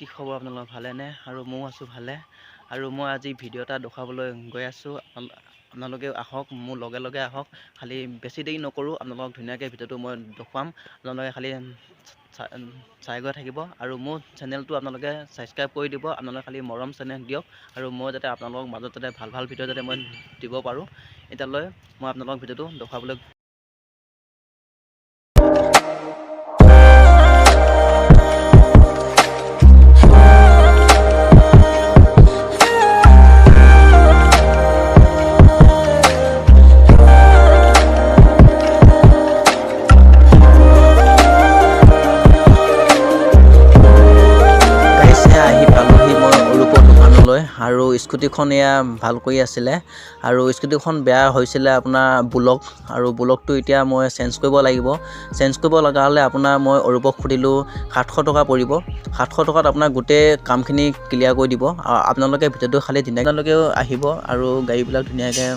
কি খবৰ আপোনালোকৰ ভালেনে? আৰু ময়ো আছোঁ ভালে। আৰু মই আজি ভিডিঅ' এটা দেখুৱাবলৈ গৈ আছোঁ। আপোনালোকেও আহক, মোৰ লগে লগে আহক। খালি বেছি দেৰি নকৰোঁ, আপোনালোকক ধুনীয়াকৈ ভিডিঅ'টো মই দেখুৱাম। আপোনালোকে খালি চাই গৈ থাকিব আৰু মোৰ চেনেলটো আপোনালোকে ছাবস্ক্ৰাইব কৰি দিব। আপোনালোকে খালি মৰম চেনেহ দিয়ক আৰু মই যাতে আপোনালোকৰ মাজত যাতে ভাল ভিডিঅ' যাতে মই দিব পাৰোঁ। এতিয়ালৈ মই আপোনালোকক ভিডিঅ'টো দেখুৱাবলৈ আৰু স্কুটিখন এয়া ভাল কৰি আছিলে আৰু স্কুটিখন বেয়া হৈছিলে আপোনাৰ বুলকটো এতিয়া মই চেঞ্জ কৰিব লাগিব। চেঞ্জ কৰিব লগা হ'লে আপোনাৰ মই অৰূপক সুধিলোঁ 700 টকা পৰিব। 700 টকাত আপোনাৰ গোটেই কামখিনি ক্লিয়াৰ কৰি দিব। আপোনালোকে ভিডিঅ'টো খালি ধুনীয়াকৈ আপোনালোকেও আহিব আৰু গাড়ীবিলাক ধুনীয়াকৈ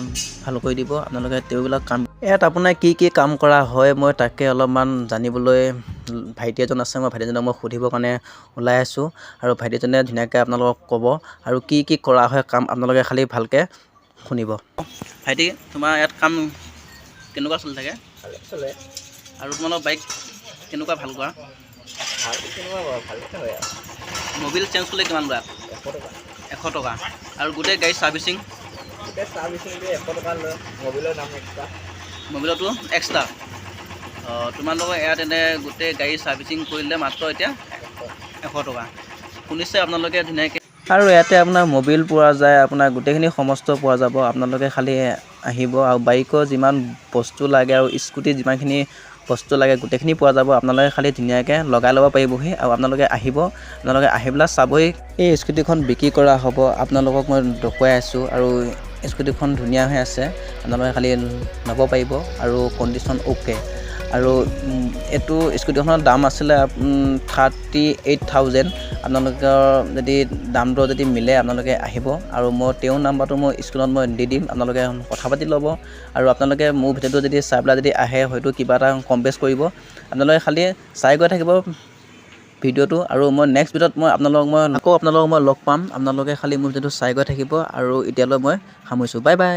ভাল কৰি দিব। আপোনালোকে তেওঁবিলাক কাম ইয়াত আপোনাৰ কি কাম কৰা হয় মই তাকে অলপমান জানিবলৈ ভাইটি এজন আছে, মই ভাইটিজনক মই সুধিবৰ কাৰণে ওলাই আছোঁ আৰু ভাইটিজনে ধুনীয়াকৈ আপোনালোকক ক'ব আৰু কি কৰা হয় কাম আপোনালোকে খালি ভালকৈ শুনিব। ভাইটি, তোমাৰ ইয়াত কাম কেনেকুৱা চলি থাকে? চলে। আৰু তোমালোকৰ বাইক কেনেকুৱা ভাল কৰা? মবিল চেঞ্জ কৰিলে কিমান লোৱা? 100 টকা। আৰু গোটেই গাড়ী ছাৰ্ভিচিং? ছাৰ্ভিচিংটো 100 টকা লয়, মবিলৰ দাম এক্সট্ৰা। মবিলতো এক্সট্ৰা? তোমালোকৰ ইয়াত এনে গোটেই গাড়ী ছাৰ্ভিচিং কৰিলে মাত্ৰ এতিয়া 100 টকা। শুনিছে আপোনালোকে ধুনীয়াকৈ। আৰু ইয়াতে আপোনাৰ মবিল পোৱা যায়, আপোনাৰ গোটেইখিনি সমস্ত পোৱা যাব। আপোনালোকে খালি আহিব আৰু বাইকৰ যিমান বস্তু লাগে আৰু স্কুটিৰ যিমানখিনি বস্তু লাগে গোটেইখিনি পোৱা যাব। আপোনালোকে খালি ধুনীয়াকৈ লগাই ল'ব পাৰিবহি আৰু আপোনালোকে আহিব, আপোনালোকে আহি পেলাই চাবহি। এই স্কুটিখন বিক্ৰী কৰা হ'ব, আপোনালোকক মই দেখুৱাই আছোঁ আৰু স্কুটিখন ধুনীয়া হৈ আছে। আপোনালোকে খালি ল'ব পাৰিব আৰু কণ্ডিশ্যন অ'কে। আৰু এইটো স্কুটিখনৰ দাম আছিলে 38,000। আপোনালোকৰ যদি দাম দৰ যদি মিলে আপোনালোকে আহিব আৰু মই তেওঁৰ নাম্বাৰটো মই স্ক্ৰীনত মই দি দিম। আপোনালোকে কথা পাতি ল'ব আৰু আপোনালোকে মোৰ ভিডিঅ'টো যদি চাই পেলাই যদি আহে হয়তো কিবা এটা কম বেছ কৰিব। আপোনালোকে খালি চাই গৈ থাকিব ভিডিঅ'টো আৰু মই নেক্সট ভিডিঅ'ত মই আপোনালোকক মই লগ পাম। আপোনালোকে খালি মোৰ ভিডিঅ'টো চাই গৈ থাকিব আৰু এতিয়ালৈ মই সামৰিছোঁ। Bye bye.